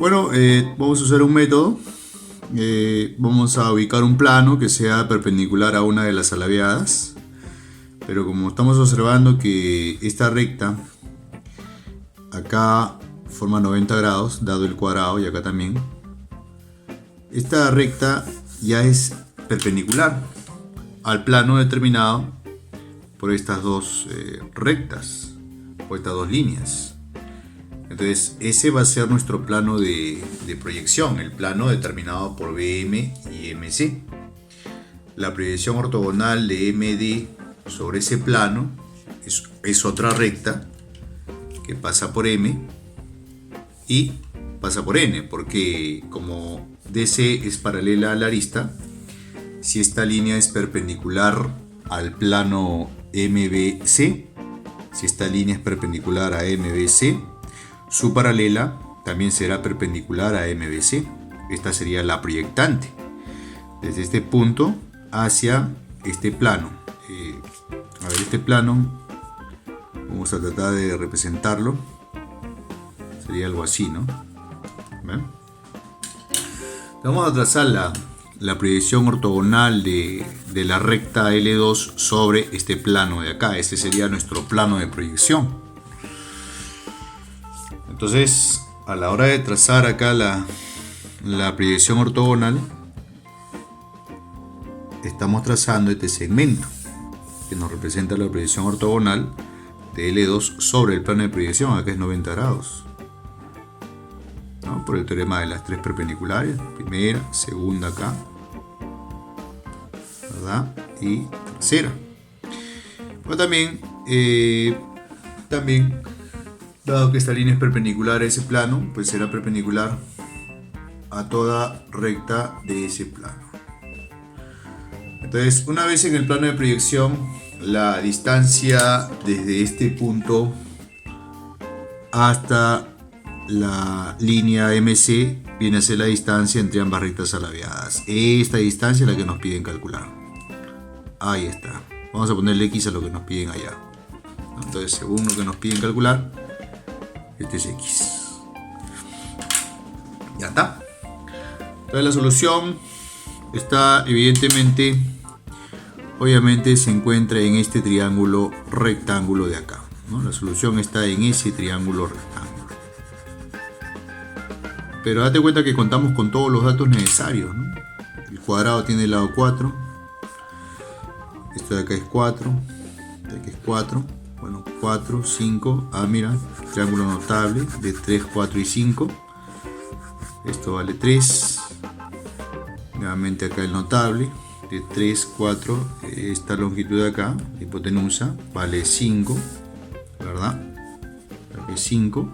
Bueno, vamos a usar un método. Vamos a ubicar un plano que sea perpendicular a una de las alabeadas. Pero como estamos observando que esta recta acá forma 90 grados, dado el cuadrado, y acá también, esta recta ya es perpendicular al plano determinado por estas dos rectas, por estas dos líneas. Entonces ese va a ser nuestro plano de proyección, el plano determinado por BM y MC. La proyección ortogonal de MD sobre ese plano es otra recta que pasa por M y pasa por N, porque como DC es paralela a la arista, si esta línea es perpendicular al plano MBC, si esta línea es perpendicular a MBC, su paralela también será perpendicular a MBC. Esta sería la proyectante desde este punto hacia este plano. A ver, este plano vamos a tratar de representarlo. Sería algo así, ¿no? ¿Ven? Vamos a trazar la proyección ortogonal de la recta L2 sobre este plano de acá. Este sería nuestro plano de proyección. Entonces, a la hora de trazar acá la proyección ortogonal, estamos trazando este segmento que nos representa la proyección ortogonal de L2 sobre el plano de proyección. Acá es 90 grados, ¿no? Por el teorema de las tres perpendiculares, primera, segunda acá, ¿verdad? Y tercera. Pero también, dado que esta línea es perpendicular a ese plano, pues será perpendicular a toda recta de ese plano. Entonces, una vez en el plano de proyección, la distancia desde este punto hasta la línea MC viene a ser la distancia entre ambas rectas alabeadas. Esta distancia es la que nos piden calcular. Ahí está. Vamos a ponerle X a lo que nos piden allá. Entonces, según lo que nos piden calcular, este es X. Ya está. Entonces la solución está obviamente se encuentra en este triángulo rectángulo de acá, ¿no? La solución está en ese triángulo rectángulo. Pero date cuenta que contamos con todos los datos necesarios, ¿no? El cuadrado tiene el lado 4. Esto de acá es 4. De aquí es 4. Bueno, 4, 5. Ah, mira, triángulo notable de 3, 4 y 5. Esto vale 3. Nuevamente acá el notable de 3, 4. Esta longitud de acá, la hipotenusa, vale 5, ¿verdad? Aquí es 5.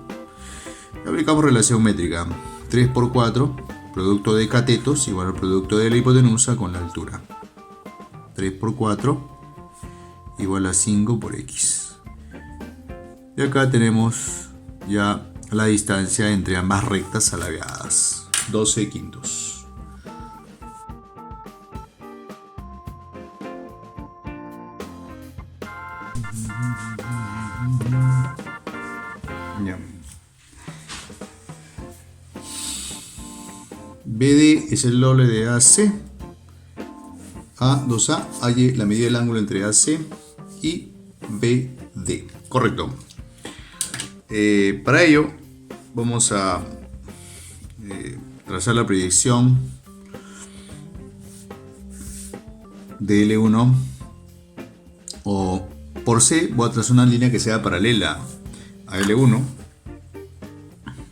Y aplicamos relación métrica. 3 por 4, producto de catetos igual al producto de la hipotenusa con la altura. 3 por 4 igual a 5 por X. Y acá tenemos ya la distancia entre ambas rectas alabeadas, 12 quintos. Ya. BD es el doble de AC. A2A, hay la medida del ángulo entre AC y BD. Correcto. Para ello vamos a trazar la proyección de L1, o por C voy a trazar una línea que sea paralela a L1.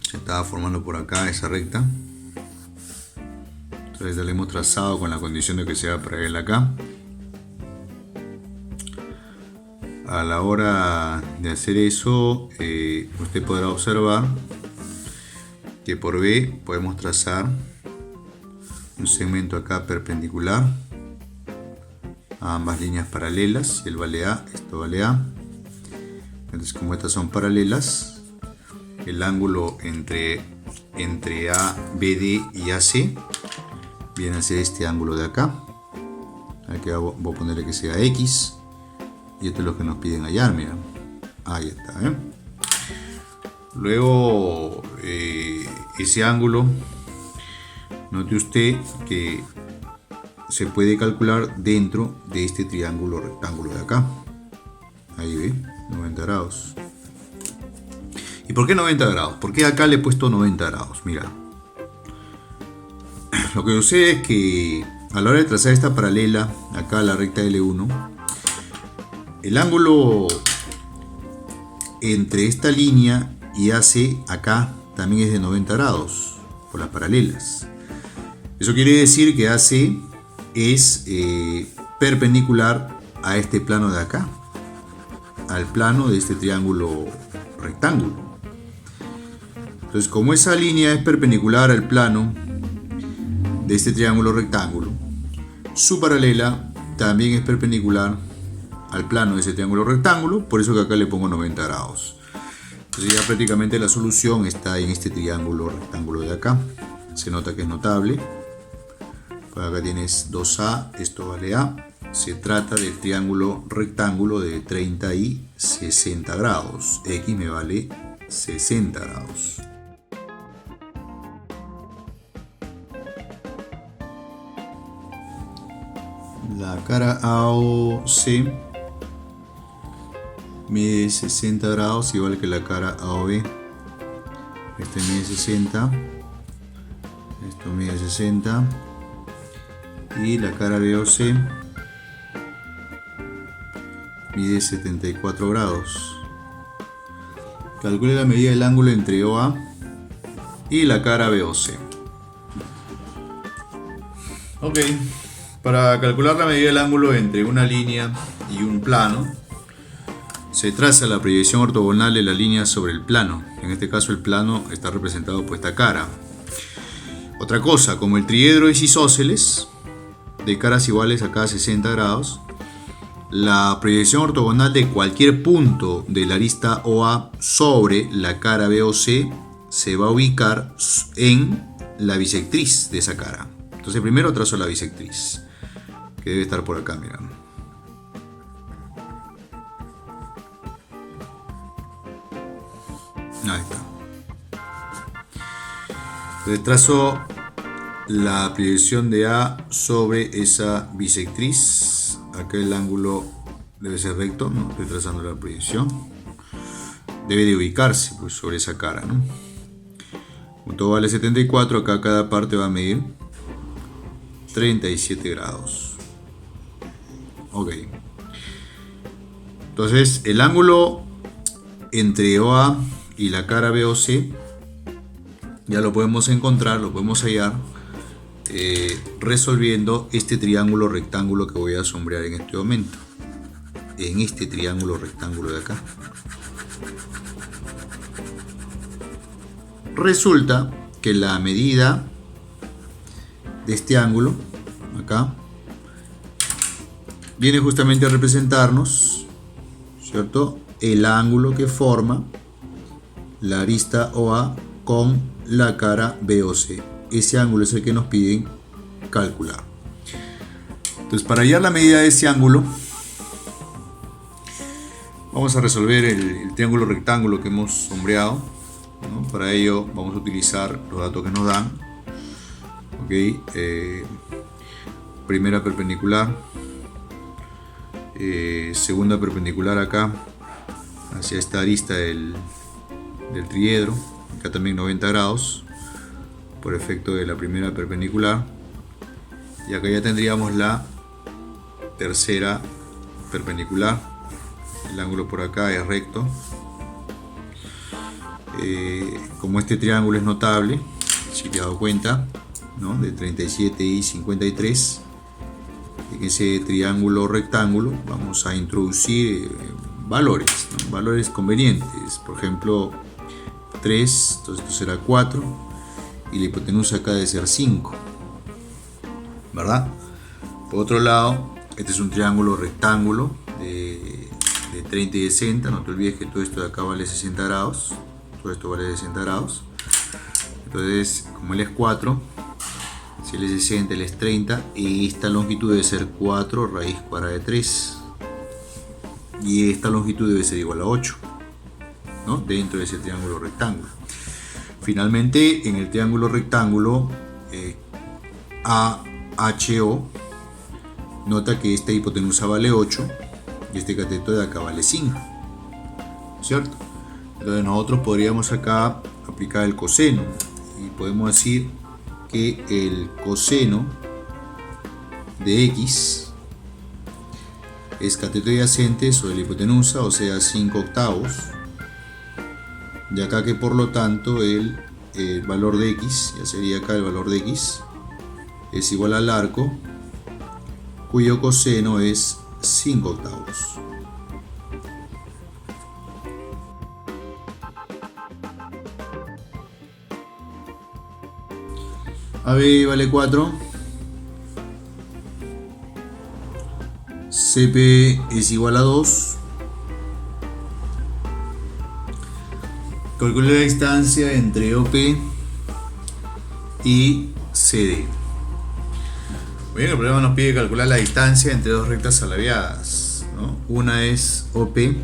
Se estaba formando por acá esa recta, entonces ya la hemos trazado con la condición de que sea paralela acá. A la hora de hacer eso, usted podrá observar que por B podemos trazar un segmento acá perpendicular a ambas líneas paralelas. Y el vale A, esto vale A. Entonces, como estas son paralelas, el ángulo entre ABD y AC viene a ser este ángulo de acá. Aquí voy a ponerle que sea X. Y esto es lo que nos piden hallar, mira. Ahí está, ¿eh? Luego ese ángulo, note usted que se puede calcular dentro de este triángulo rectángulo de acá. Ahí ve, 90 grados. ¿Y por qué 90 grados? ¿Por qué acá le he puesto 90 grados? Mira, lo que sucede es que a la hora de trazar esta paralela, acá a la recta L1, el ángulo entre esta línea y AC acá también es de 90 grados, por las paralelas. Eso quiere decir que AC es perpendicular a este plano de acá, al plano de este triángulo rectángulo. Entonces, como esa línea es perpendicular al plano de este triángulo rectángulo, su paralela también es perpendicular al plano de ese triángulo rectángulo, por eso que acá le pongo 90 grados. Entonces ya prácticamente la solución está en este triángulo rectángulo de acá. Se nota que es notable. Por acá tienes 2A, esto vale A. Se trata del triángulo rectángulo de 30 y 60 grados. X me vale 60 grados. La cara AOC mide 60 grados, igual que la cara AOB. Este mide 60, esto mide 60, y la cara BOC mide 74 grados. Calcule la medida del ángulo entre OA y la cara BOC. Ok. Para calcular la medida del ángulo entre una línea y un plano, se traza la proyección ortogonal de la línea sobre el plano. En este caso el plano está representado por esta cara. Otra cosa, como el triedro es isósceles, de caras iguales a cada 60 grados, la proyección ortogonal de cualquier punto de la arista OA sobre la cara BOC se va a ubicar en la bisectriz de esa cara. Entonces primero trazo la bisectriz, que debe estar por acá, mira. Ahí está. Entonces trazo la proyección de A sobre esa bisectriz. Acá el ángulo debe ser recto, ¿no? Estoy trazando la proyección. Debe de ubicarse pues, sobre esa cara, ¿no? Como todo vale 74, acá cada parte va a medir 37 grados. Ok. Entonces el ángulo entre OA y la cara BOC ya lo podemos encontrar, lo podemos hallar resolviendo este triángulo rectángulo que voy a sombrear en este momento. En este triángulo rectángulo de acá. Resulta que la medida de este ángulo acá viene justamente a representarnos, ¿cierto?, el ángulo que forma la arista OA con la cara BOC. Ese ángulo es el que nos piden calcular. Entonces, para hallar la medida de ese ángulo, vamos a resolver el triángulo rectángulo que hemos sombreado, ¿no? Para ello vamos a utilizar los datos que nos dan. Okay. Primera perpendicular, segunda perpendicular acá hacia esta arista del triedro, acá también 90 grados por efecto de la primera perpendicular, y acá ya tendríamos la tercera perpendicular. El ángulo por acá es recto. Como este triángulo es notable, si te has dado cuenta, ¿no?, de 37 y 53, en ese triángulo rectángulo vamos a introducir valores, ¿no?, valores convenientes. Por ejemplo 3, entonces esto será 4 y la hipotenusa acá debe ser 5, ¿verdad? Por otro lado, este es un triángulo rectángulo de 30 y 60. No te olvides que todo esto de acá vale 60 grados, todo esto vale 60 grados. Entonces, como él es 4, si él es 60, él es 30, y esta longitud debe ser 4 raíz cuadrada de 3, y esta longitud debe ser igual a 8, ¿no?, dentro de ese triángulo rectángulo. Finalmente, en el triángulo rectángulo AHO, nota que esta hipotenusa vale 8 y este cateto de acá vale 5, ¿cierto? Entonces nosotros podríamos acá aplicar el coseno y podemos decir que el coseno de X es cateto adyacente sobre la hipotenusa, o sea 5/8, y acá que por lo tanto el valor de X, ya sería acá el valor de X, es igual al arco cuyo coseno es 5/8. AB vale 4, CP es igual a 2. Calcule la distancia entre OP y CD. Bien, el problema nos pide calcular la distancia entre dos rectas alabeadas, ¿no? Una es OP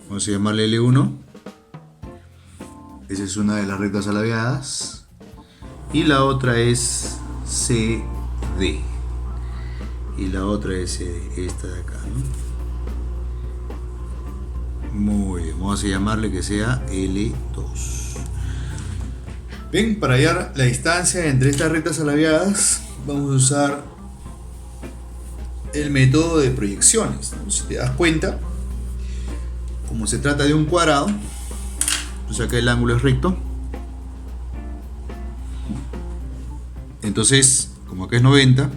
vamos a llamarle L1. Esa es una de las rectas alabeadas. Y la otra es CD. Y la otra es CD, esta de acá, ¿no? Muy bien, vamos a llamarle que sea L2. Bien, para hallar la distancia entre estas rectas alabeadas, vamos a usar el método de proyecciones, ¿no? Si te das cuenta, como se trata de un cuadrado, entonces acá el ángulo es recto, entonces como acá es 90,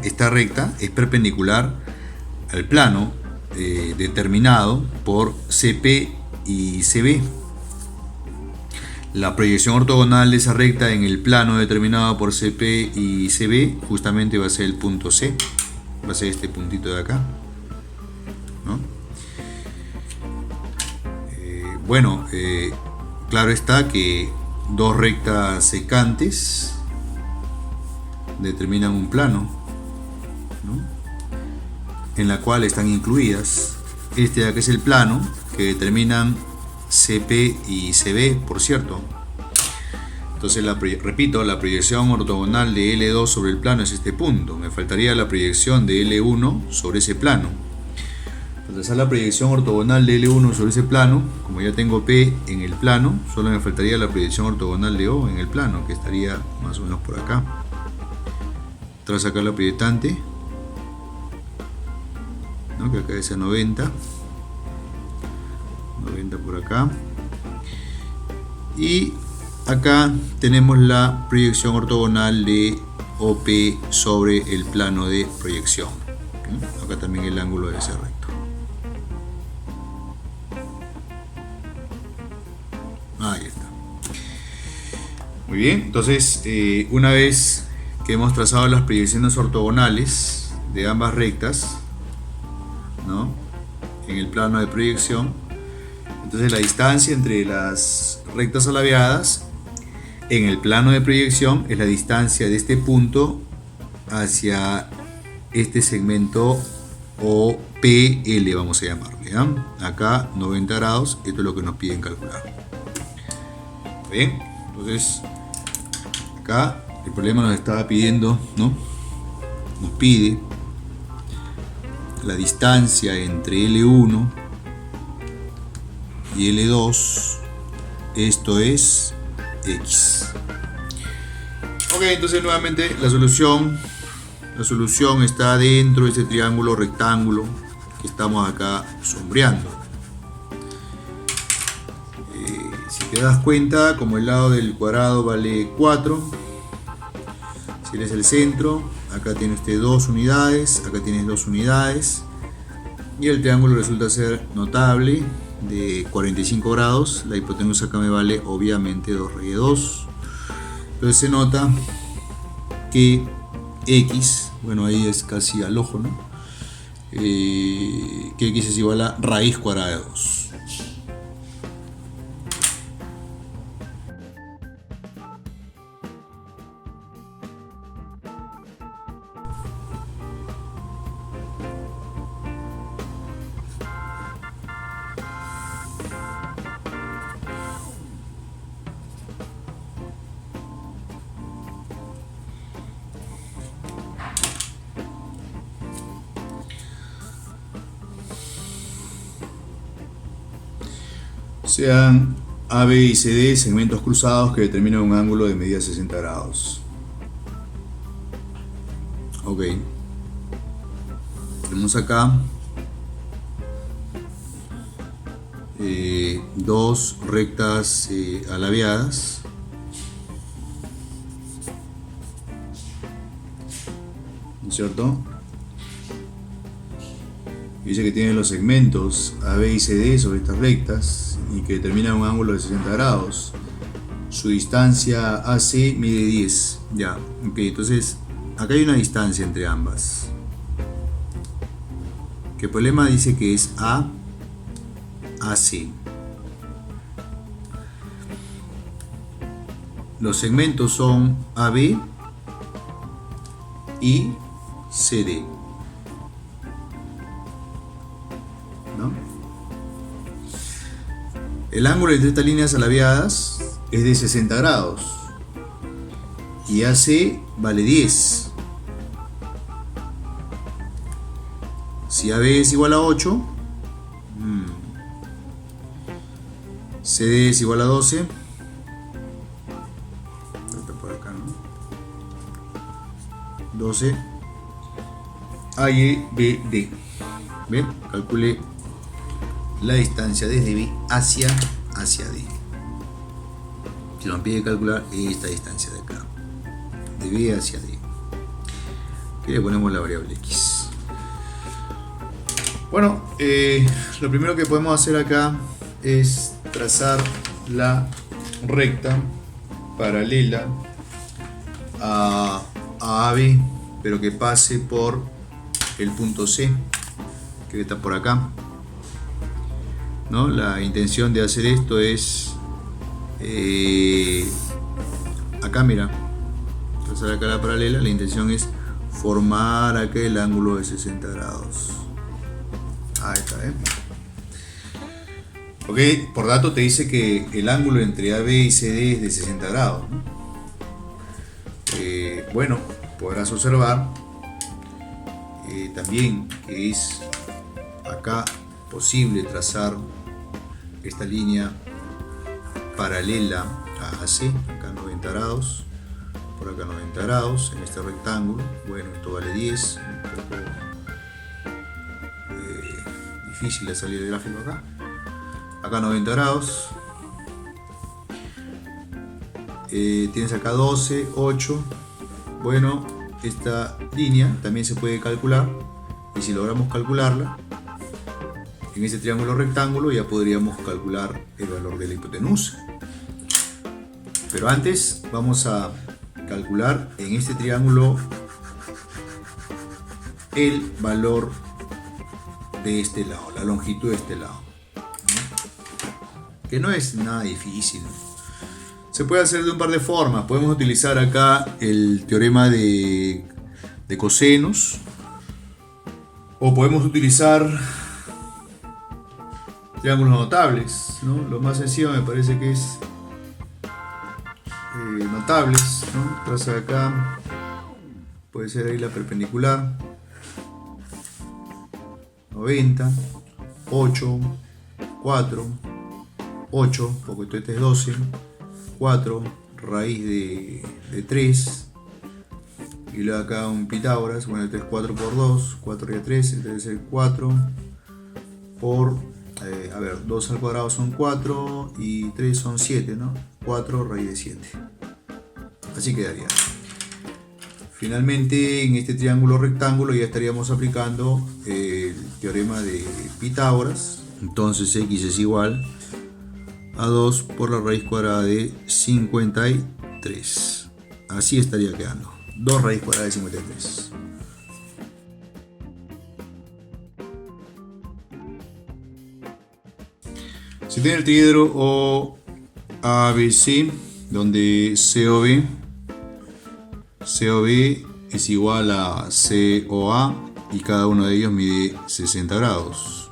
esta recta es perpendicular al plano determinado por CP y CB. La proyección ortogonal de esa recta en el plano determinado por CP y CB justamente va a ser el punto C, va a ser este puntito de acá, ¿no? Claro está que dos rectas secantes determinan un plano, ¿no? En la cual están incluidas este de acá es el plano que determinan CP y CB, por cierto. Entonces repito, la proyección ortogonal de L2 sobre el plano es este punto. Me faltaría la proyección de L1 sobre ese plano. Para trazar la proyección ortogonal de L1 sobre ese plano, como ya tengo P en el plano, solo me faltaría la proyección ortogonal de O en el plano, que estaría más o menos por acá. Tras acá la proyectante, ¿no? Que acá es a 90 por acá, y acá tenemos la proyección ortogonal de OP sobre el plano de proyección, ¿no? Acá también el ángulo debe ser recto. Ahí está. Muy bien, entonces una vez que hemos trazado las proyecciones ortogonales de ambas rectas, ¿no? En el plano de proyección, entonces la distancia entre las rectas alabeadas en el plano de proyección es la distancia de este punto hacia este segmento OPL, vamos a llamarle, ¿eh? Acá 90 grados, esto es lo que nos piden calcular. Bien, entonces acá el problema nos estaba pidiendo, ¿no? Nos pide la distancia entre L1 y L2, esto es X. Ok, entonces nuevamente la solución está dentro de este triángulo rectángulo que estamos acá sombreando. Si te das cuenta, como el lado del cuadrado vale 4, si eres el centro, acá tiene usted 2 unidades, acá tienes 2 unidades, y el triángulo resulta ser notable, de 45 grados, la hipotenusa acá me vale obviamente 2 raíz de 2, entonces se nota que X, bueno ahí es casi al ojo, ¿no? Que X es igual a raíz cuadrada de 2. sean AB y CD segmentos cruzados que determinan un ángulo de medida 60 grados. Ok. Tenemos acá dos rectas alabeadas. ¿No es cierto? Dice que tienen los segmentos AB y CD sobre estas rectas y que determinan un ángulo de 60 grados. Su distancia AC mide 10. Ya, ok, entonces acá hay una distancia entre ambas. Que el problema dice que es AC. Los segmentos son AB y CD. ¿No? El ángulo entre estas líneas alabeadas es de 60 grados y AC vale 10. Si AB es igual a 8, CD es igual a 12. Por acá, ¿no? 12. AYBD. ¿Ven? Calcule la distancia desde B hacia D. Si nos pide calcular esta distancia de acá, de B hacia D, que le ponemos la variable X. Bueno, lo primero que podemos hacer acá es trazar la recta paralela a AB, pero que pase por el punto C, que está por acá, ¿no? La intención de hacer esto es acá, mira, trazar acá la paralela. La intención es formar acá el ángulo de 60 grados. Ahí está, Ok, por dato te dice que el ángulo entre AB y CD es de 60 grados, ¿no? Bueno, podrás observar también que es acá posible trazar esta línea paralela a AC, acá 90 grados, por acá 90 grados en este rectángulo. Bueno, esto vale 10, un poco difícil de salir el gráfico acá. Acá 90 grados, tienes acá 12, 8. Bueno, esta línea también se puede calcular, y si logramos calcularla en este triángulo rectángulo ya podríamos calcular el valor de la hipotenusa. Pero antes vamos a calcular en este triángulo el valor de este lado, la longitud de este lado, que no es nada difícil. Se puede hacer de un par de formas. Podemos utilizar acá el teorema de cosenos, o podemos utilizar triángulos notables, ¿no? Lo más sencillo me parece que es notables, ¿no? Traza acá, puede ser ahí la perpendicular, 90, 8, 4, 8, porque este es 12, 4, raíz de 3, y luego acá un Pitágoras. Bueno, este es 4 por 2, 4 raíz de 3, este debe ser 4 por, 2 al cuadrado son 4 y 3 son 7, ¿no? 4 raíz de 7. Así quedaría. Finalmente, en este triángulo rectángulo ya estaríamos aplicando el teorema de Pitágoras. Entonces x es igual a 2 por la raíz cuadrada de 53. Así estaría quedando. 2 raíz cuadrada de 53. Si tiene el triedro o ABC, donde COB es igual a COA y cada uno de ellos mide 60 grados.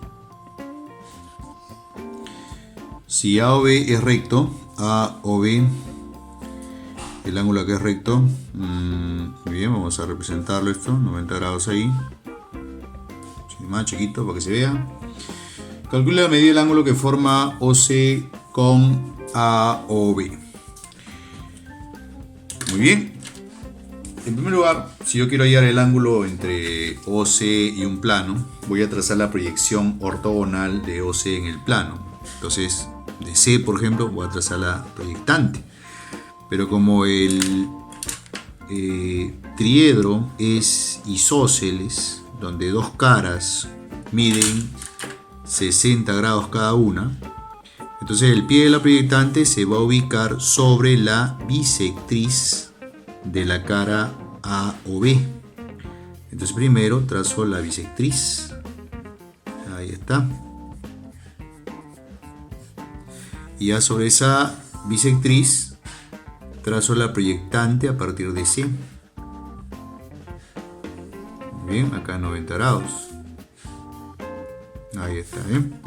Si AOB es recto, AOB, el ángulo acá es recto, muy bien, vamos a representarlo esto, 90 grados ahí, más chiquito para que se vea. Calcula la medida del ángulo que forma OC con AOB. Muy bien. En primer lugar, si yo quiero hallar el ángulo entre OC y un plano, voy a trazar la proyección ortogonal de OC en el plano. Entonces, de C, por ejemplo, voy a trazar la proyectante. Pero como el triedro es isósceles, donde dos caras miden 60 grados cada una, entonces el pie de la proyectante se va a ubicar sobre la bisectriz de la cara A o B. Entonces primero trazo la bisectriz. Ahí está. Y ya sobre esa bisectriz trazo la proyectante a partir de C. Bien, acá 90 grados. Ahí está, ¿bien?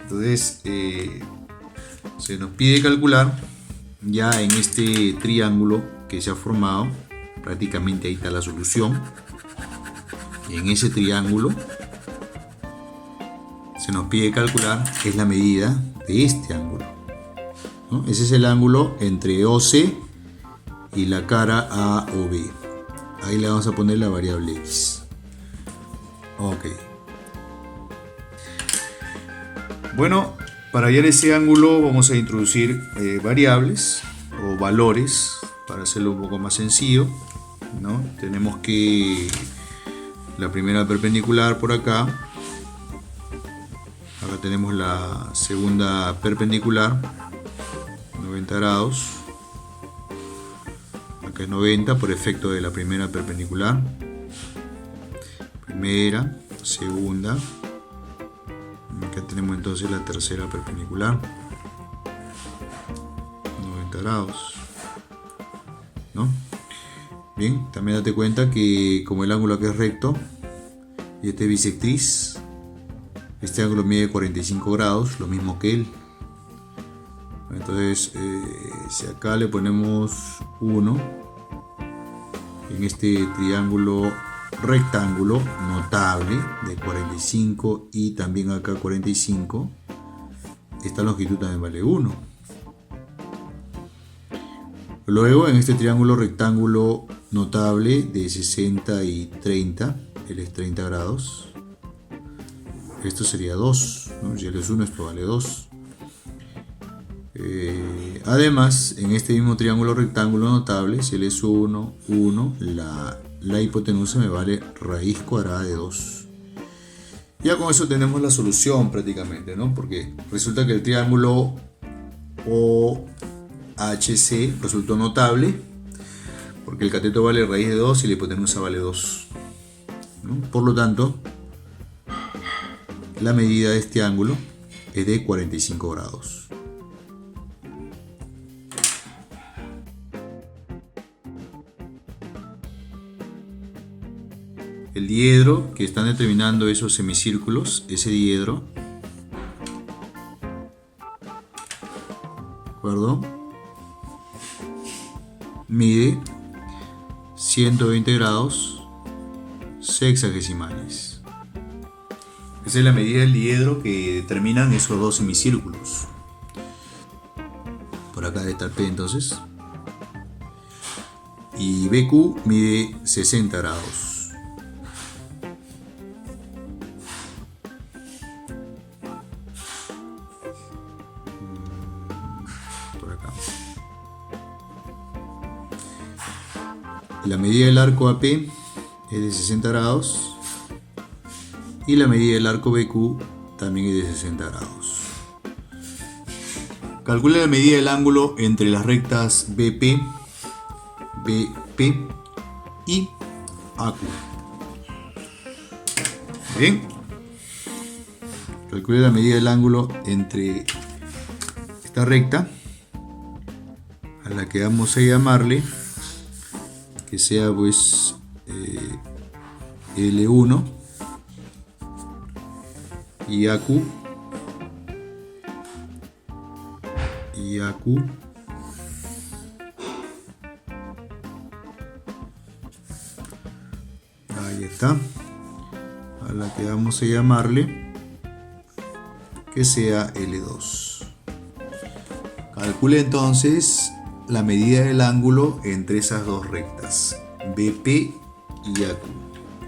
Entonces se nos pide calcular ya en este triángulo que se ha formado. Prácticamente ahí está la solución. Y en ese triángulo se nos pide calcular es la medida de este ángulo, ¿no? Ese es el ángulo entre OC y la cara A o B. Ahí le vamos a poner la variable X. Ok. Bueno, para hallar ese ángulo vamos a introducir variables o valores para hacerlo un poco más sencillo, ¿no? Tenemos que la primera perpendicular por acá. Acá tenemos la segunda perpendicular, 90 grados. Acá es 90 por efecto de la primera perpendicular. Primera, segunda. Acá tenemos entonces la tercera perpendicular, 90 grados, ¿no? Bien, también date cuenta que como el ángulo aquí es recto y este es bisectriz, este ángulo mide 45 grados, lo mismo que él. Entonces, si acá le ponemos 1 en este triángulo rectángulo notable de 45 y también acá 45, esta longitud también vale 1. Luego en este triángulo rectángulo notable de 60 y 30, él es 30 grados, esto sería 2, ¿no? Si él es 1, esto vale 2. Además, en este mismo triángulo rectángulo notable, si él es 1, 1, la hipotenusa me vale raíz cuadrada de 2. Ya con eso tenemos la solución prácticamente, ¿no? Porque resulta que el triángulo OHC resultó notable, porque el cateto vale raíz de 2 y la hipotenusa vale 2, ¿no? Por lo tanto, la medida de este ángulo es de 45 grados. El diedro que están determinando esos semicírculos, ese diedro, ¿de acuerdo? Mide 120 grados sexagesimales. Esa es la medida del diedro que determinan esos dos semicírculos. Por acá debe estar P entonces. Y BQ mide 60 grados. La medida del arco AP es de 60 grados y la medida del arco BQ también es de 60 grados. Calcule la medida del ángulo entre las rectas BP, BP y AQ. Bien. Calcule la medida del ángulo entre esta recta, a la que vamos a llamarle que sea pues L1 y AQ ahí está, a la que vamos a llamarle que sea L2. Calcule entonces la medida del ángulo entre esas dos rectas, BP y AQ.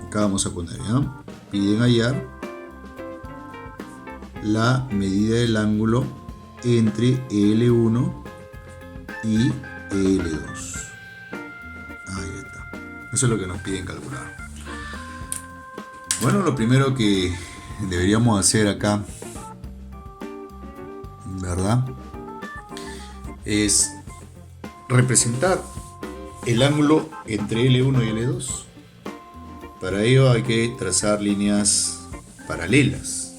Acá vamos a poner, ¿ya? Piden hallar la medida del ángulo entre L1 y L2. Ahí está. Eso es lo que nos piden calcular. Bueno, lo primero que deberíamos hacer acá, ¿verdad?, es representar el ángulo entre L1 y L2. Para ello hay que trazar líneas paralelas.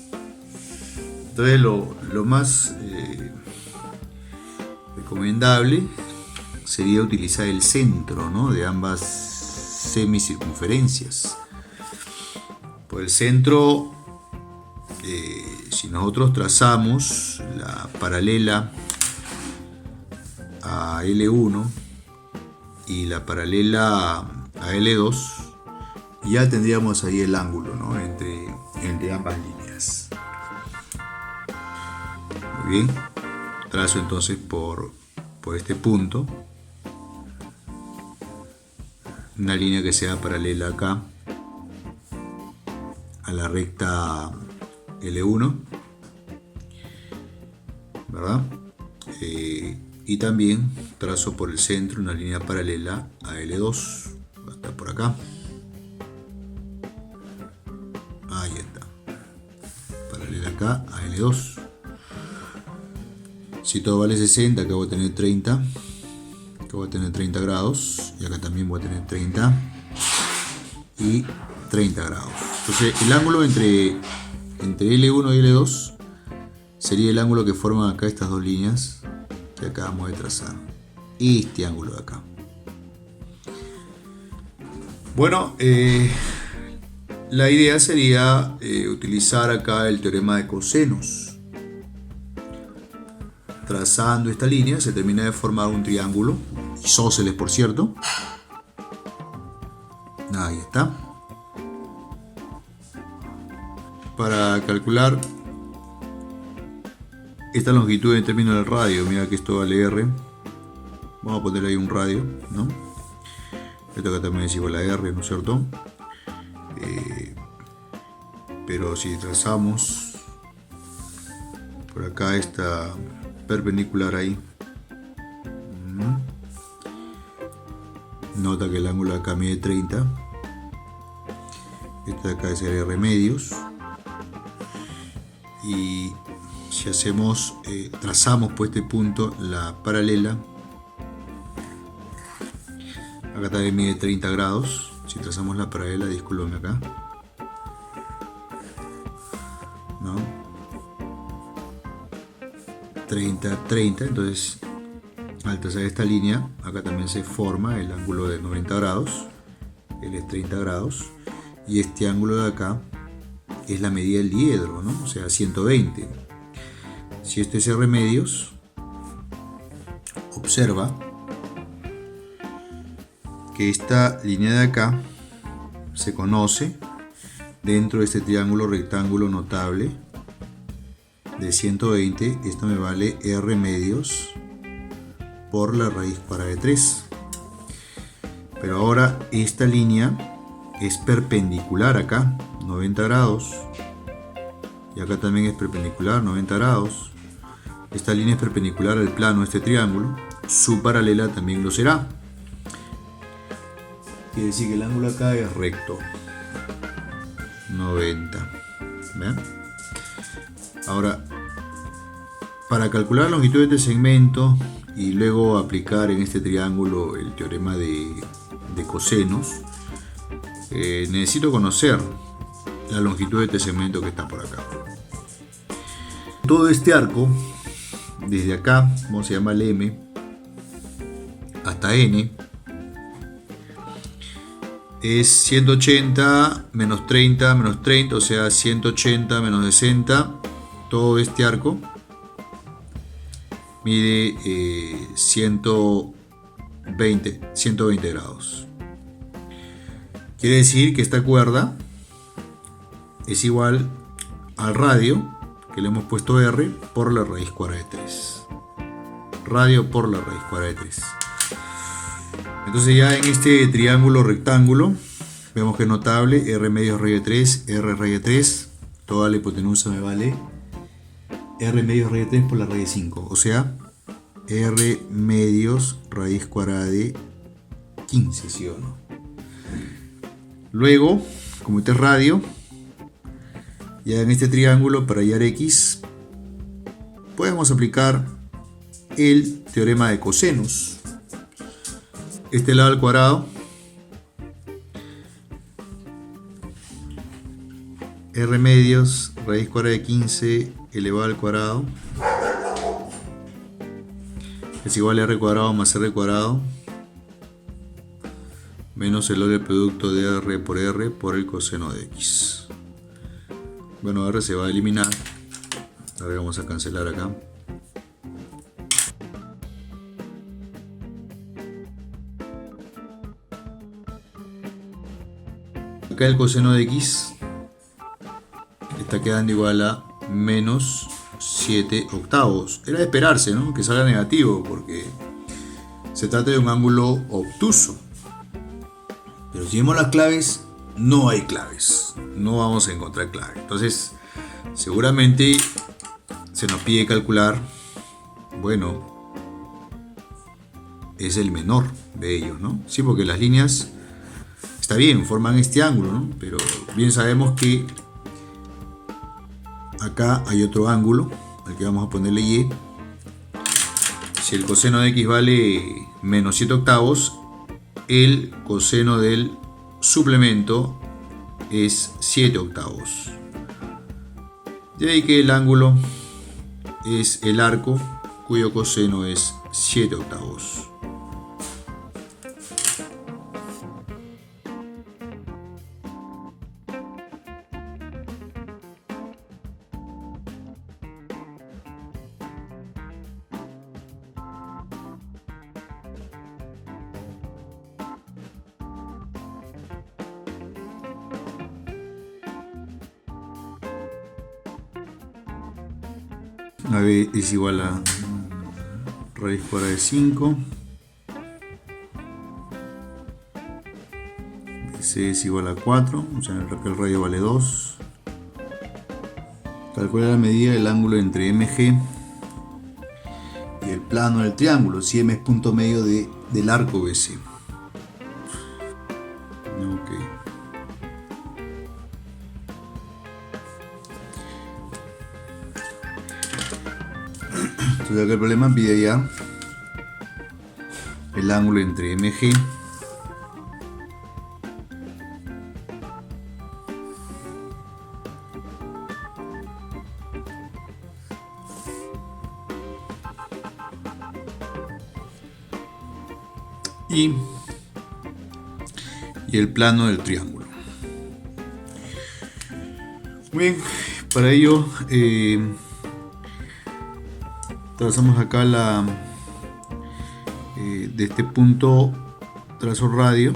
Entonces lo más recomendable sería utilizar el centro, ¿no?, de ambas semicircunferencias. Por el centro, si nosotros trazamos la paralela a L1 y la paralela a L2, ya tendríamos ahí el ángulo, ¿no?, entre ambas líneas. Muy bien, trazo entonces por este punto una línea que sea paralela acá a la recta L1, ¿verdad? Y también trazo por el centro una línea paralela a L2, hasta por acá. Ahí está, paralela acá a L2. Si todo vale 60, acá voy a tener 30, acá voy a tener 30 grados, y acá también voy a tener 30 y 30 grados. Entonces el ángulo entre L1 y L2 sería el ángulo que forman acá estas dos líneas que acabamos de trazar, y este ángulo de acá. Bueno, la idea sería utilizar acá el teorema de cosenos. Trazando esta línea se termina de formar un triángulo, isósceles por cierto. Ahí está. Para calcular esta longitud en términos del radio, mira que esto vale R. Vamos a poner ahí un radio, ¿no? Esto acá también es igual a R, ¿no es cierto? Pero si trazamos por acá esta perpendicular ahí, nota que el ángulo acá mide 30, este de acá es R medios, y si hacemos, trazamos por este punto la paralela, acá también mide 30 grados, si trazamos la paralela, discúlpame acá, ¿no? 30, 30, entonces al trazar esta línea, acá también se forma el ángulo de 90 grados, él es 30 grados, y este ángulo de acá es la medida del diedro, ¿no? O sea, 120. Si esto es R medios, observa que esta línea de acá se conoce dentro de este triángulo rectángulo notable de 120, esto me vale R medios por la raíz cuadrada de 3. Pero ahora esta línea es perpendicular acá, 90 grados, y acá también es perpendicular, 90 grados. Esta línea es perpendicular al plano de este triángulo, su paralela también lo será. Quiere decir que el ángulo acá es recto, 90. ¿Ven? Ahora, para calcular la longitud de este segmento y luego aplicar en este triángulo el teorema de cosenos, necesito conocer la longitud de este segmento que está por acá. Todo este arco, desde acá, vamos a llamar M, hasta N, es 180 menos 30 menos 30, o sea 180 menos 60. Todo este arco mide 120 grados. Quiere decir que esta cuerda es igual al radio, que le hemos puesto R, por la raíz cuadrada de 3. radio por la raíz cuadrada de 3. Entonces ya en este triángulo rectángulo vemos que es notable R medios raíz de 3, R raíz de 3, toda la hipotenusa me vale R medios raíz de 3 por la raíz de 5, o sea, R medios raíz cuadrada de 15, ¿sí o no? Luego, como este es radio, ya en este triángulo para hallar X podemos aplicar el teorema de cosenos. Este lado al cuadrado, R medios raíz cuadrada de 15 elevado al cuadrado es igual a R cuadrado más R cuadrado menos el doble producto de R por el coseno de X. Bueno, R se va a eliminar. Ahora vamos a cancelar acá. Acá el coseno de X está quedando igual a menos 7 octavos. Era de esperarse, ¿no?, que salga negativo, porque se trata de un ángulo obtuso. Pero si vemos las claves, no hay claves. No vamos a encontrar claves. Entonces, seguramente se nos pide calcular, bueno, es el menor de ellos, ¿no? Sí, porque las líneas, está bien, forman este ángulo, ¿no? Pero bien sabemos que acá hay otro ángulo al que vamos a ponerle Y. Si el coseno de X vale menos 7 octavos, el coseno del suplemento es 7 octavos. De ahí que el ángulo es el arco cuyo coseno es 7 octavos. A B es igual a raíz cuadrada de 5. C es igual a 4, o sea, el radio vale 2. Calcula la medida del ángulo entre MG y el plano del triángulo, si M es punto medio del arco BC. Ok. Entonces acá el problema pide ya el ángulo entre MG y el plano del triángulo. Muy bien, para ello trazamos acá de este punto trazo radio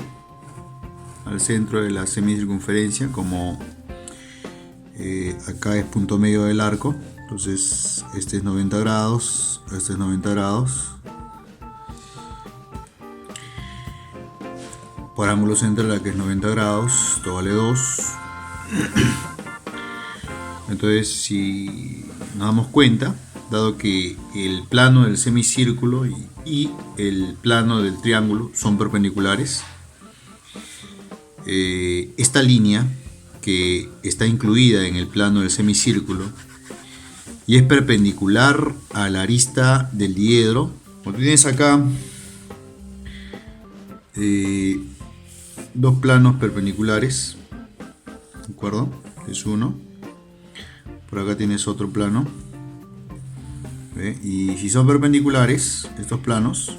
al centro de la semicircunferencia, como acá es punto medio del arco, entonces este es 90 grados, este es 90 grados. Por ángulo central, que es 90 grados, esto vale 2. Entonces, si nos damos cuenta, dado que el plano del semicírculo y el plano del triángulo son perpendiculares, esta línea que está incluida en el plano del semicírculo y es perpendicular a la arista del diedro, como tienes acá dos planos perpendiculares, ¿de acuerdo? Es uno, por acá tienes otro plano. ¿Ve? Y si son perpendiculares estos planos,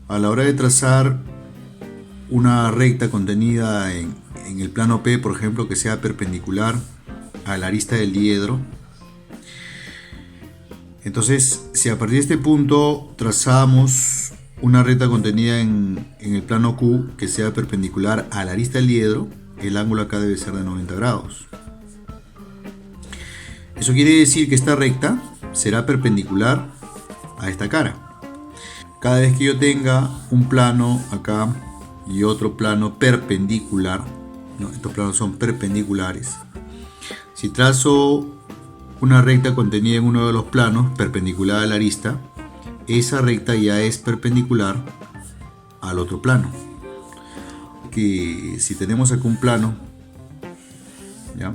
a la hora de trazar una recta contenida en el plano P, por ejemplo, que sea perpendicular a la arista del diedro, entonces si a partir de este punto trazamos una recta contenida en el plano Q que sea perpendicular a la arista del diedro, el ángulo acá debe ser de 90 grados. Eso quiere decir que esta recta será perpendicular a esta cara. Cada vez que yo tenga un plano acá y otro plano perpendicular, ¿no? Estos planos son perpendiculares. Si trazo una recta contenida en uno de los planos perpendicular a la arista, esa recta ya es perpendicular al otro plano. Que si tenemos acá un plano, ¿ya?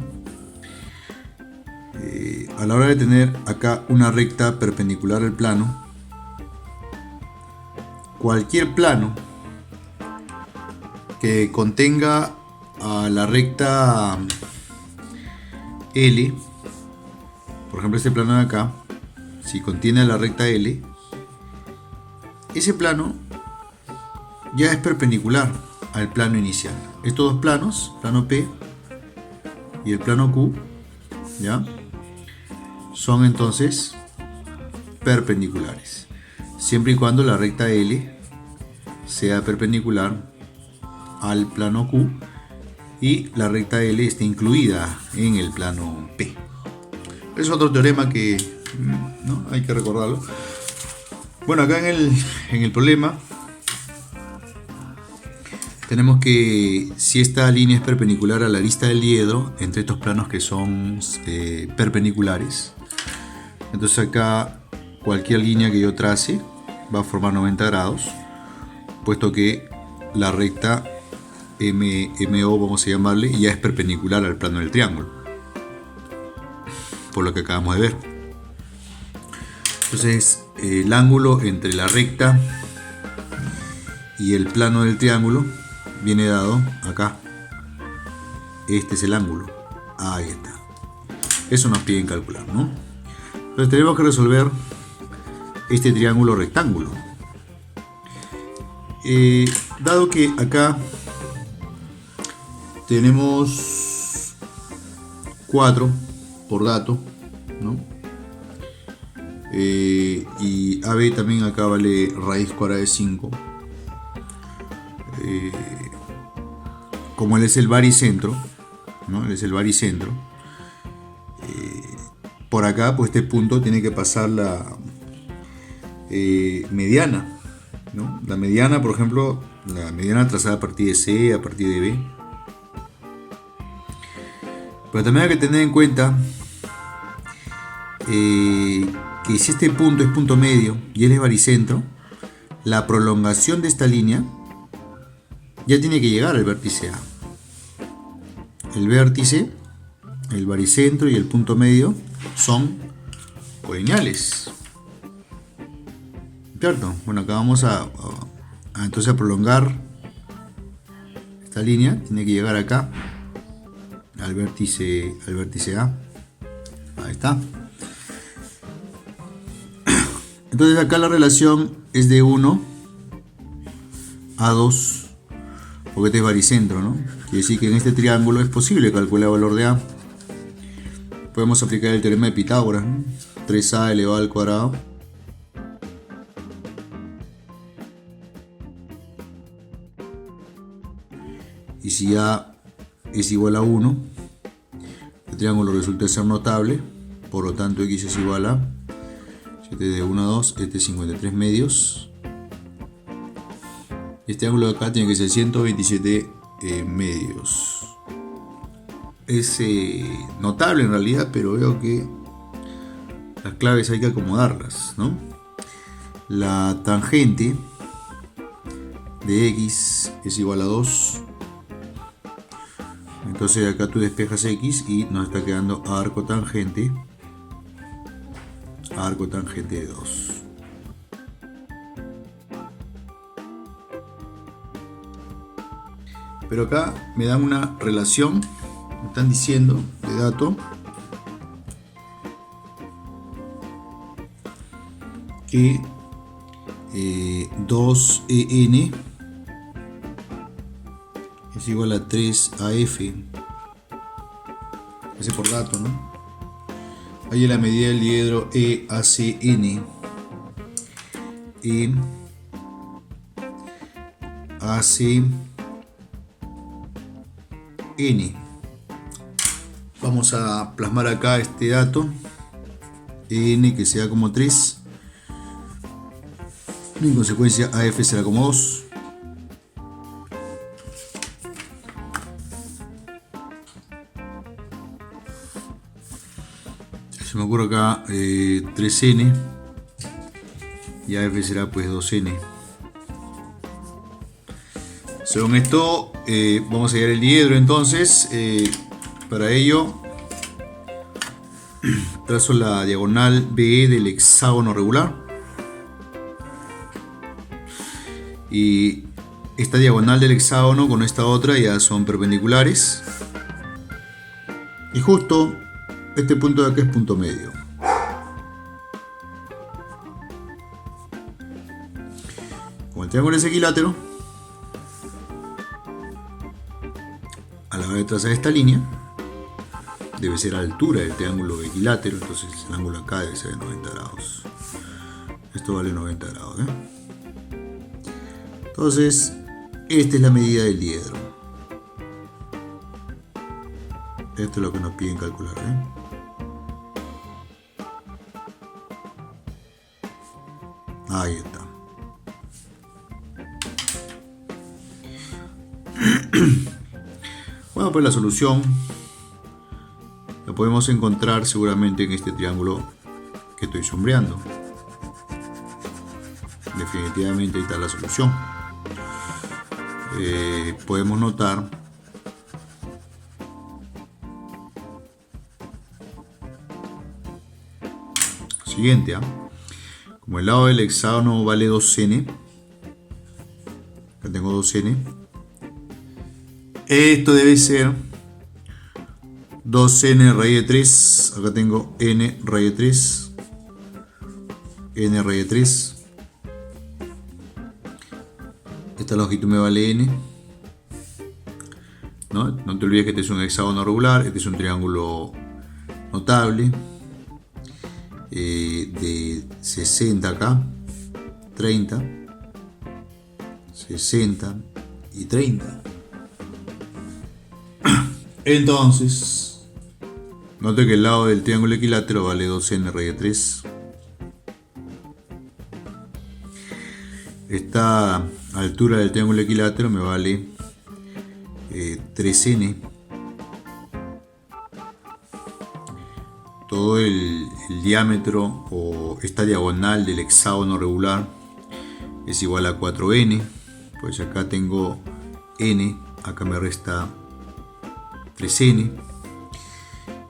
A la hora de tener acá una recta perpendicular al plano, cualquier plano que contenga a la recta L, por ejemplo este plano de acá, si contiene a la recta L, ese plano ya es perpendicular al plano inicial. Estos dos planos, plano P y el plano Q, ¿ya? Son entonces perpendiculares, siempre y cuando la recta L sea perpendicular al plano Q y la recta L esté incluida en el plano P. Es otro teorema que no hay que recordarlo. Bueno, acá en el problema tenemos que si esta línea es perpendicular a la arista del diedro entre estos planos que son perpendiculares, entonces acá cualquier línea que yo trace va a formar 90 grados, puesto que la recta MO, vamos a llamarle, ya es perpendicular al plano del triángulo, por lo que acabamos de ver. Entonces el ángulo entre la recta y el plano del triángulo viene dado acá. Este es el ángulo. Ahí está. Eso nos piden calcular, ¿no? Entonces tenemos que resolver este triángulo rectángulo. Dado que acá tenemos 4 por dato, ¿no? Y AB también acá vale raíz cuadrada de 5. Como él es el baricentro, ¿no? Él es el baricentro. Por acá, pues este punto tiene que pasar la mediana, ¿no? La mediana, por ejemplo, la mediana trazada a partir de C, a partir de B. Pero también hay que tener en cuenta que si este punto es punto medio y él es baricentro, la prolongación de esta línea ya tiene que llegar al vértice A. El vértice, el baricentro y el punto medio son colineales, ¿cierto? Bueno, acá vamos entonces a prolongar esta línea, tiene que llegar acá al vértice A. Ahí está. Entonces acá la relación es de 1 a 2, porque este es baricentro, ¿no? Quiere decir que en este triángulo es posible calcular el valor de A. Podemos aplicar el teorema de Pitágoras, ¿no? 3A elevado al cuadrado y si A es igual a 1, el triángulo resulta ser notable, por lo tanto X es igual a 7 de 1 a 2, este es 53 medios. Este ángulo de acá tiene que ser 127 medios. Es notable en realidad, pero veo que las claves hay que acomodarlas, ¿no? La tangente de X es igual a 2. Entonces acá tú despejas X y nos está quedando arco tangente de 2. Pero acá me dan una relación, me están diciendo de dato que 2EN es igual a 3AF. Ese por dato, ¿no? Ahí la medida del diedro EACN. EACN. Vamos a plasmar acá este dato. N que sea como 3. En consecuencia, AF será como 2. Se me ocurre acá 3n y AF será pues 2n. Según esto, vamos a hallar el diedro. Entonces, para ello, trazo la diagonal BE del hexágono regular. Y esta diagonal del hexágono con esta otra ya son perpendiculares. Y justo este punto de acá es punto medio. Como el triángulo es equilátero, a la hora de trazar esta línea, debe ser a la altura del triángulo equilátero, entonces el ángulo acá debe ser de 90 grados. Esto vale 90 grados. Entonces, esta es la medida del diedro. Esto es lo que nos piden calcular. Ahí está. Bueno, pues la solución la podemos encontrar seguramente en este triángulo que estoy sombreando. Definitivamente ahí está la solución. Podemos notar siguiente, como el lado del hexágono vale 2n, acá tengo 2n, esto debe ser 2n raíz de 3, acá tengo n raíz de 3, n raíz de 3. Esta longitud me vale n. No te olvides que este es un hexágono regular, este es un triángulo notable de 60 acá, 30, 60 y 30. Entonces, note que el lado del triángulo equilátero vale 2n raíz de 3. Esta altura del triángulo equilátero me vale 3n. Todo el diámetro o esta diagonal del hexágono regular es igual a 4n. Pues acá tengo n, acá me resta 3n.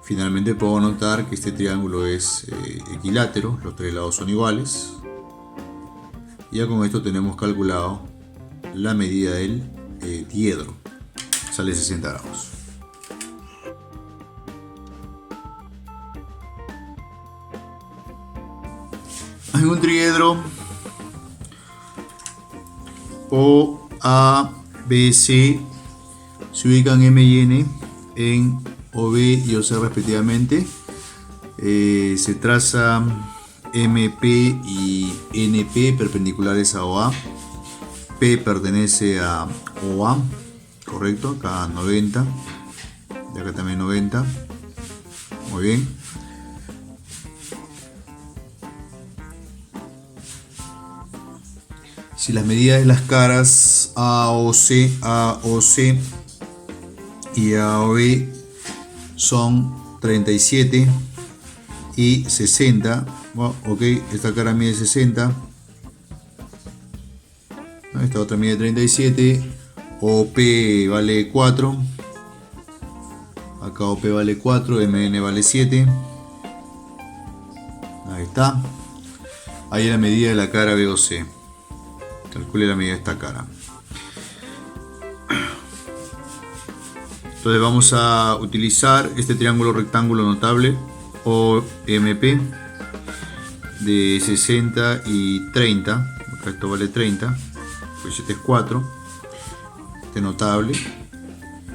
Finalmente puedo notar que este triángulo es equilátero, los tres lados son iguales. Ya con esto tenemos calculado la medida del diedro. Sale 60 grados. Hay un triedro O, A, B, C se ubican M y N en OB y OC respectivamente. Se traza MP y NP perpendiculares a OA. P pertenece a OA, correcto, acá 90 y acá también 90. Muy bien. Si las medidas de las caras AOC y AOB son 37 y 60, bueno, ok, esta cara mide 60, esta otra mide 37, OP vale 4, acá OP vale 4, MN vale 7, ahí está, ahí es la medida de la cara BOC. Calcule la medida de esta cara. Entonces vamos a utilizar este triángulo rectángulo notable OMP de 60 y 30. Acá esto vale 30, pues este es 4. Este notable.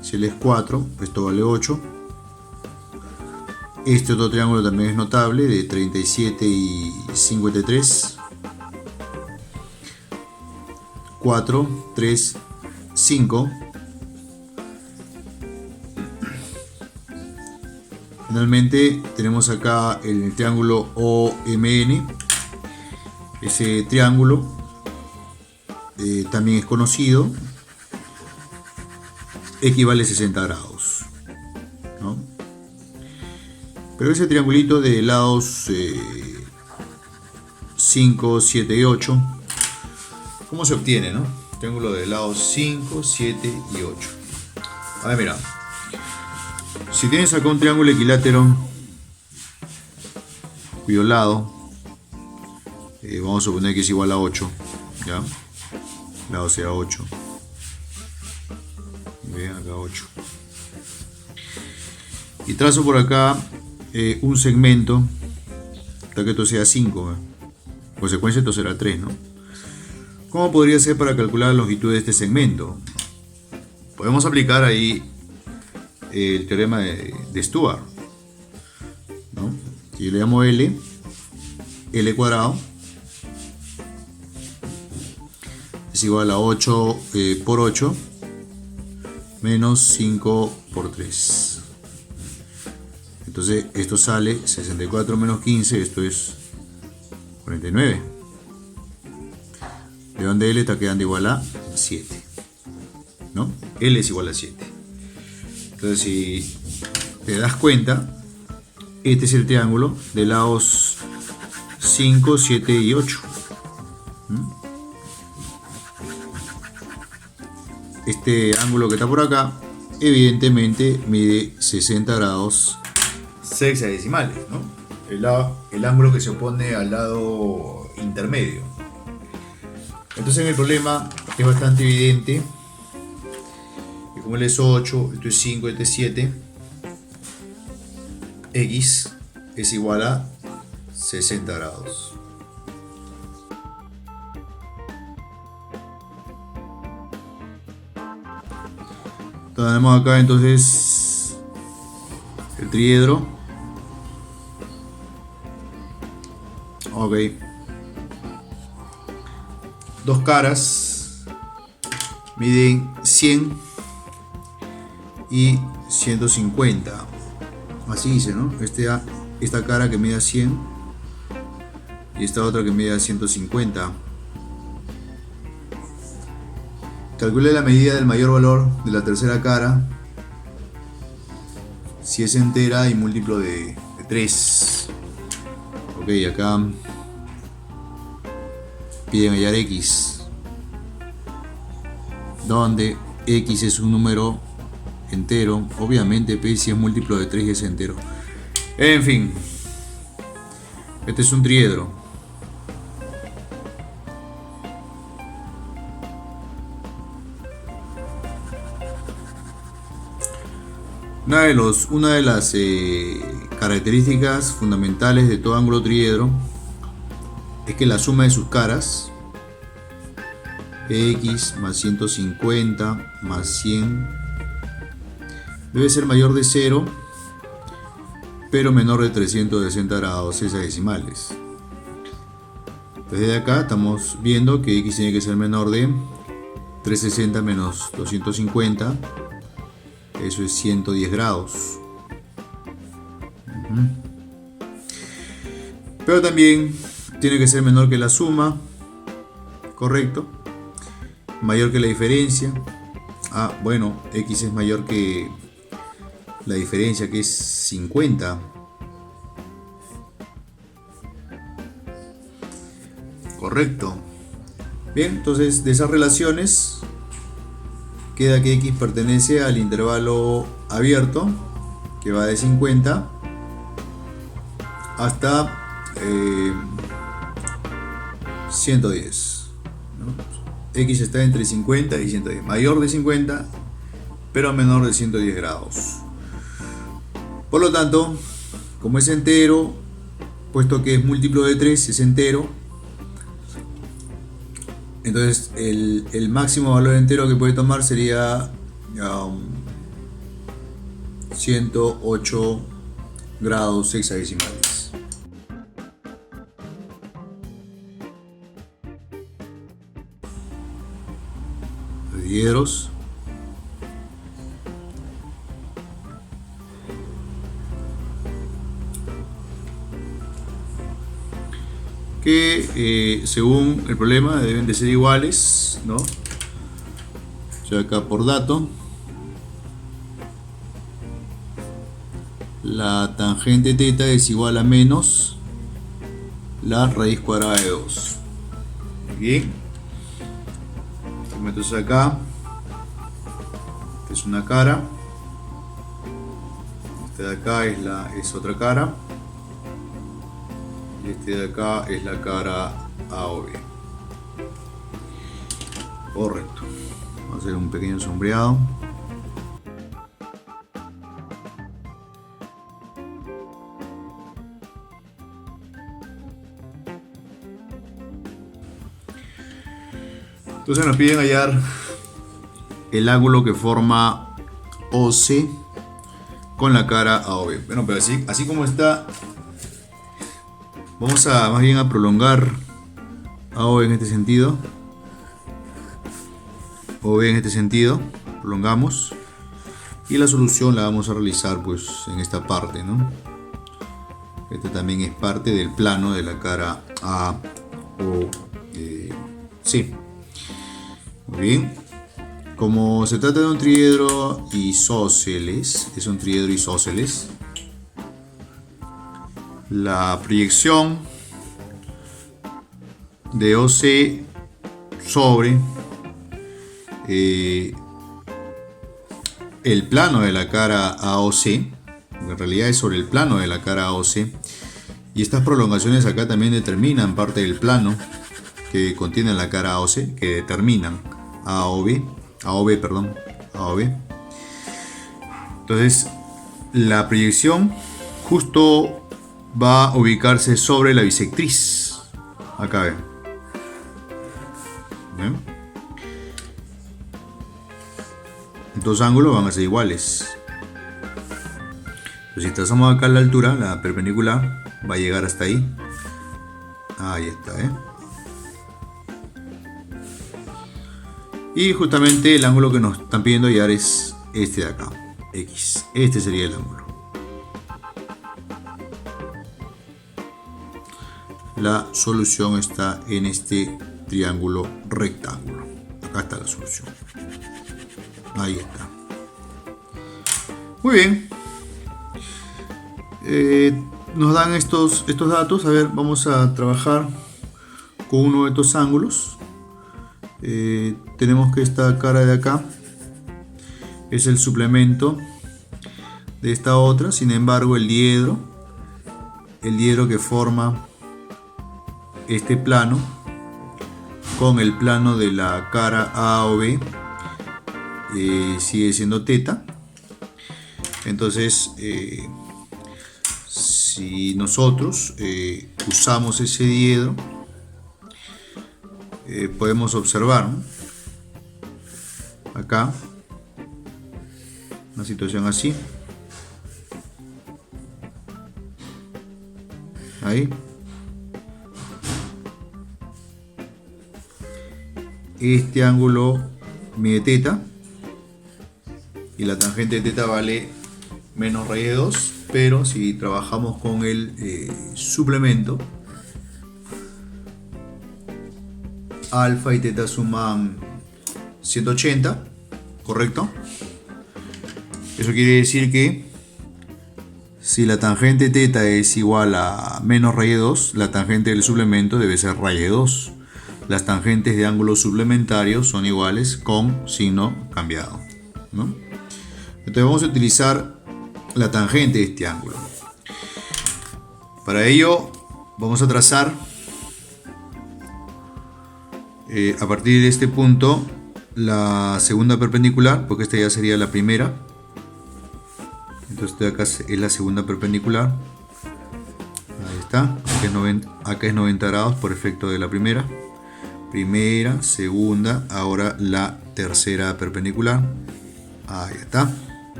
Si él es 4, esto vale 8. Este otro triángulo también es notable de 37 y 53. 4, 3, 5. Finalmente tenemos acá el triángulo OMN. Ese triángulo también es conocido, equivale a 60 grados, ¿no? Pero ese triangulito de lados 5, 7 y 8, ¿cómo se obtiene, no? Triángulo de lados 5, 7 y 8. A ver, mira. Si tienes acá un triángulo equilátero cuyo lado, vamos a suponer que es igual a 8, ¿ya? Lado sea 8. Vean acá 8. Y trazo por acá un segmento, hasta que esto sea 5. Consecuencia esto será 3, ¿no? ¿Cómo podría ser para calcular la longitud de este segmento? Podemos aplicar ahí el teorema de Stuart, ¿no? Si yo le llamo L cuadrado es igual a 8 por 8 menos 5 por 3. Entonces esto sale 64 menos 15, esto es 49. De donde L está quedando igual a 7, ¿no? L es igual a 7. Entonces, si te das cuenta, este es el triángulo de lados 5, 7 y 8. Este ángulo que está por acá, evidentemente mide 60 grados sexagesimales, ¿no? El ángulo que se opone al lado intermedio. Entonces en el problema es bastante evidente que como él es 8, esto es 5, este es 7, X es igual a 60 grados. Tenemos acá entonces el triedro. Ok. Dos caras miden 100 y 150. Así dice, ¿no? Esta cara que mide 100 y esta otra que mide 150. Calcule la medida del mayor valor de la tercera cara si es entera y múltiplo de 3. Ok, acá piden hallar X, donde X es un número entero. Obviamente P si es múltiplo de 3 y es entero. En fin, este es un triedro. Una de las características fundamentales de todo ángulo triedro es que la suma de sus caras, X más 150 más 100, debe ser mayor de 0, pero menor de 360 grados sexagesimales. Desde acá estamos viendo que X tiene que ser menor de 360 menos 250. Eso es 110 grados. Pero también tiene que ser menor que la suma. Correcto. Mayor que la diferencia. Bueno, X es mayor que la diferencia, que es 50. Correcto. Bien, entonces de esas relaciones queda que X pertenece al intervalo abierto, que va de 50 hasta 110, ¿no? X está entre 50 y 110, mayor de 50 pero menor de 110 grados. Por lo tanto, como es entero, puesto que es múltiplo de 3, es entero, entonces el máximo valor entero que puede tomar sería 108 grados sexagesimales. Diedros. que según el problema deben de ser iguales, ¿no? Yo acá por dato, la tangente teta es igual a menos la raíz cuadrada de 2. Bien, entonces acá esta es una cara, este de acá es otra cara, y este de acá es la cara AOB. Correcto. Vamos a hacer un pequeño sombreado. Entonces nos piden hallar el ángulo que forma OC con la cara AOB. Bueno, pero así como está, vamos a más bien a prolongar AOB en este sentido. OB en este sentido, prolongamos. Y la solución la vamos a realizar pues en esta parte, ¿no? Este también es parte del plano de la cara A o C. Muy bien, como se trata de un triedro isósceles, es un triedro isósceles, la proyección de OC sobre el plano de la cara AOC, en realidad es sobre el plano de la cara AOC, y estas prolongaciones acá también determinan parte del plano que contiene la cara AOC, que determinan AOB. Entonces la proyección justo va a ubicarse sobre la bisectriz. Acá ven. ¿Ven? Dos ángulos van a ser iguales. Entonces, si trazamos acá la altura, la perpendicular va a llegar hasta ahí. Ahí está, ¿eh? Y justamente el ángulo que nos están pidiendo hallar es este de acá, X. Este sería el ángulo. La solución está en este triángulo rectángulo. Acá está la solución. Ahí está. Muy bien. Nos dan estos datos. A ver, vamos a trabajar con uno de estos ángulos. Tenemos que esta cara de acá es el suplemento de esta otra. Sin embargo, el diedro que forma este plano con el plano de la cara A o B sigue siendo teta. Entonces si nosotros usamos ese diedro, podemos observar, ¿no? Acá una situación así, ahí este ángulo mide teta y la tangente de teta vale menos raíz de 2, pero si trabajamos con el suplemento, alfa y teta suman 180, ¿correcto? Eso quiere decir que si la tangente teta es igual a menos raíz de 2, la tangente del suplemento debe ser raíz de 2. Las tangentes de ángulos suplementarios son iguales con signo cambiado, ¿no? Entonces vamos a utilizar la tangente de este ángulo. Para ello vamos a trazar a partir de este punto la segunda perpendicular, porque esta ya sería la primera. Entonces acá es la segunda perpendicular. Ahí está. Acá es 90 grados por efecto de la primera. Primera, segunda, ahora la tercera perpendicular. Ahí está.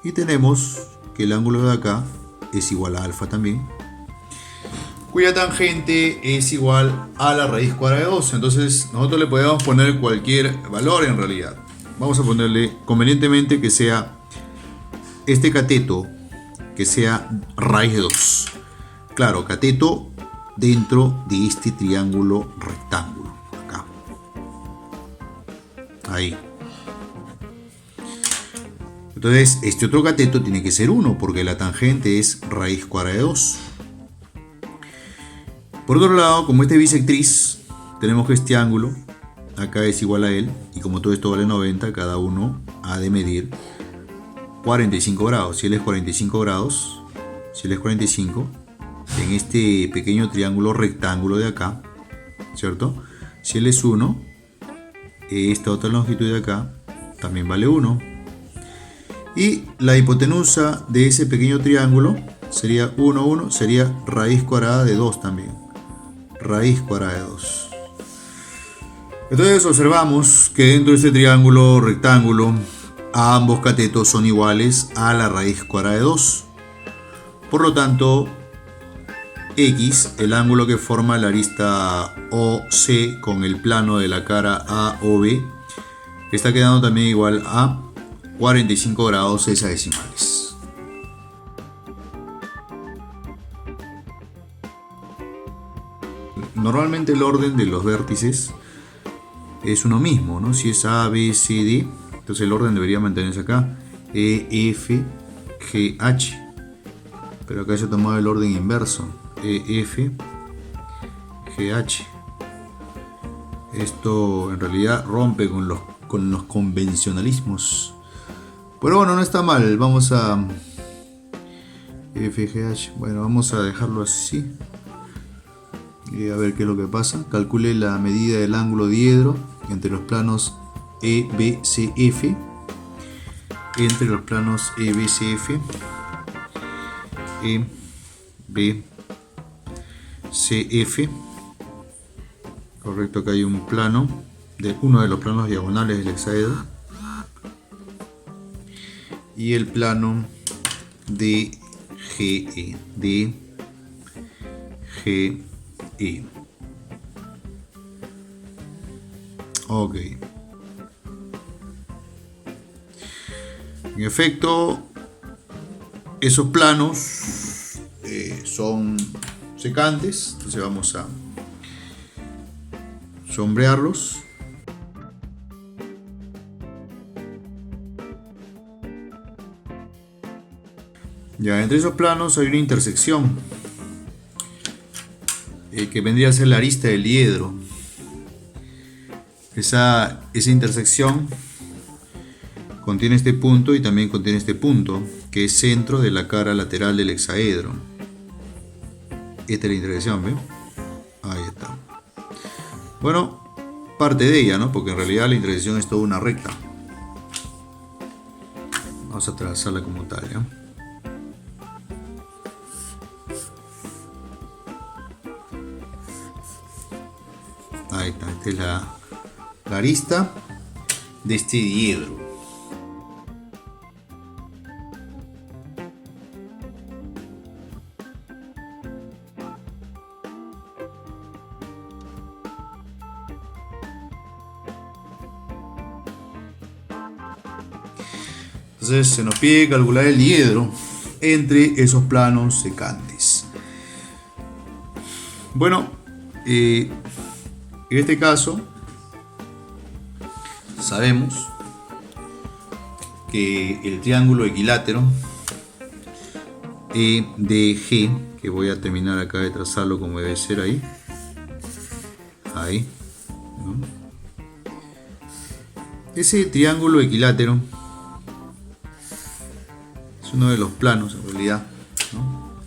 Y tenemos que el ángulo de acá es igual a alfa también, cuya tangente es igual a la raíz cuadrada de 2. Entonces nosotros le podemos poner cualquier valor en realidad. Vamos a ponerle convenientemente que sea este cateto, que sea raíz de 2. Claro, cateto dentro de este triángulo rectángulo. Acá. Ahí. Entonces, este otro cateto tiene que ser 1 porque la tangente es raíz cuadrada de 2. Por otro lado, como este es bisectriz, tenemos que este ángulo acá es igual a él, y como todo esto vale 90, cada uno ha de medir 45 grados. Si él es 45 grados, si él es 45, en este pequeño triángulo rectángulo de acá, ¿cierto? Si él es 1, esta otra longitud de acá también vale 1. Y la hipotenusa de ese pequeño triángulo sería 1, 1, sería raíz cuadrada de 2 también. Raíz cuadrada de 2. Entonces observamos que dentro de este triángulo rectángulo ambos catetos son iguales a la raíz cuadrada de 2. Por lo tanto, X, el ángulo que forma la arista OC con el plano de la cara AOB, está quedando también igual a 45 grados hexadecimales. Normalmente el orden de los vértices es uno mismo, ¿no? Si es A, B, C, D, entonces el orden debería mantenerse acá. E, F, G, H. Pero acá se ha tomado el orden inverso. E, F, G, H. Esto en realidad rompe con los convencionalismos. Pero bueno, no está mal. Vamos a F, G, H. Bueno, vamos a dejarlo así. Y a ver qué es lo que pasa. Calcule la medida del ángulo diedro entre los planos E, B, C, F. Entre los planos E, B, C, F. E, B, C, F. Correcto, acá hay un plano de uno de los planos diagonales del hexaedro. Y el plano de GE. De GE. Ok. En efecto, esos planos son secantes, entonces vamos a sombrearlos. Ya, entre esos planos hay una intersección que vendría a ser la arista del diedro. Esa intersección contiene este punto y también contiene este punto, que es centro de la cara lateral del hexaedro. Esta es la intersección, ¿ven? Ahí está. Bueno, parte de ella, ¿no? Porque en realidad la intersección es toda una recta. Vamos a trazarla como tal, ¿ya? Ahí está, esta es la arista de este diedro. Entonces se nos pide calcular el diedro entre esos planos secantes. Bueno, en este caso sabemos que el triángulo equilátero EDG, que voy a terminar acá de trazarlo como debe ser ahí, ¿no? Ese triángulo equilátero es uno de los planos en realidad, ¿no?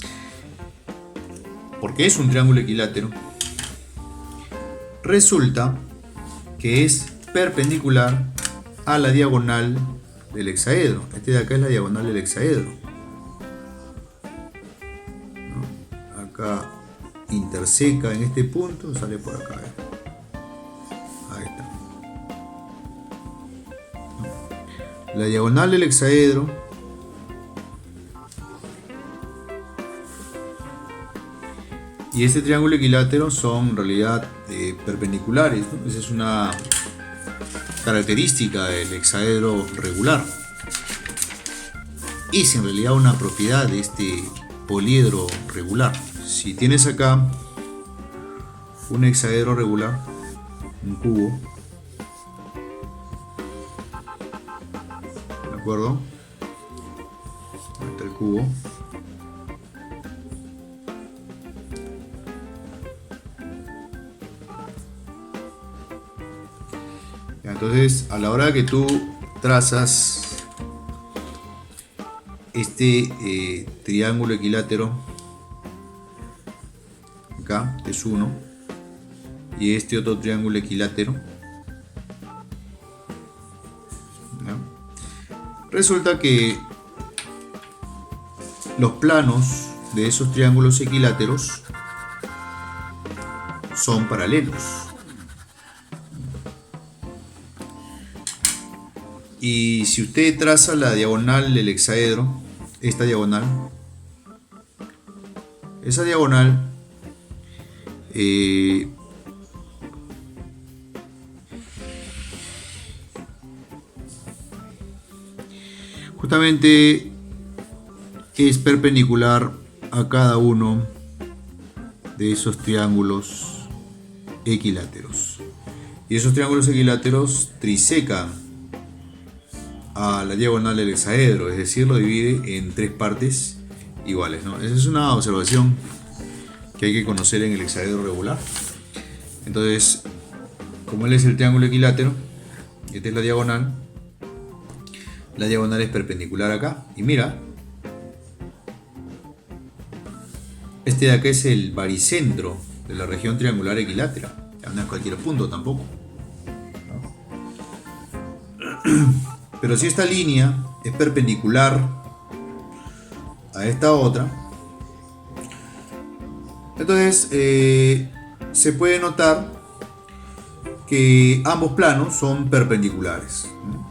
Porque es un triángulo equilátero, resulta que es perpendicular a la diagonal del hexaedro. Este de acá es la diagonal del hexaedro, ¿no? Acá interseca en este punto, sale por acá, ¿eh? Ahí está. La diagonal del hexaedro y este triángulo equilátero son en realidad perpendiculares, ¿no? Esa es una característica del hexaedro regular. Es en realidad una propiedad de este poliedro regular. Si tienes acá un hexaedro regular, un cubo, ¿de acuerdo? Ahí está el cubo. Entonces, a la hora que tú trazas este triángulo equilátero, acá es uno, y este otro triángulo equilátero, ¿ya? Resulta que los planos de esos triángulos equiláteros son paralelos. Y si usted traza la diagonal del hexaedro, esta diagonal, esa diagonal justamente es perpendicular a cada uno de esos triángulos equiláteros. Y esos triángulos equiláteros trisecan a la diagonal del hexaedro, es decir, lo divide en tres partes iguales, ¿no? Esa es una observación que hay que conocer en el hexaedro regular. Entonces, como él es el triángulo equilátero, esta es la diagonal es perpendicular acá. Y mira, este de acá es el baricentro de la región triangular equilátera. Ya no es cualquier punto tampoco, ¿no? Pero si esta línea es perpendicular a esta otra, entonces se puede notar que ambos planos son perpendiculares, ¿no?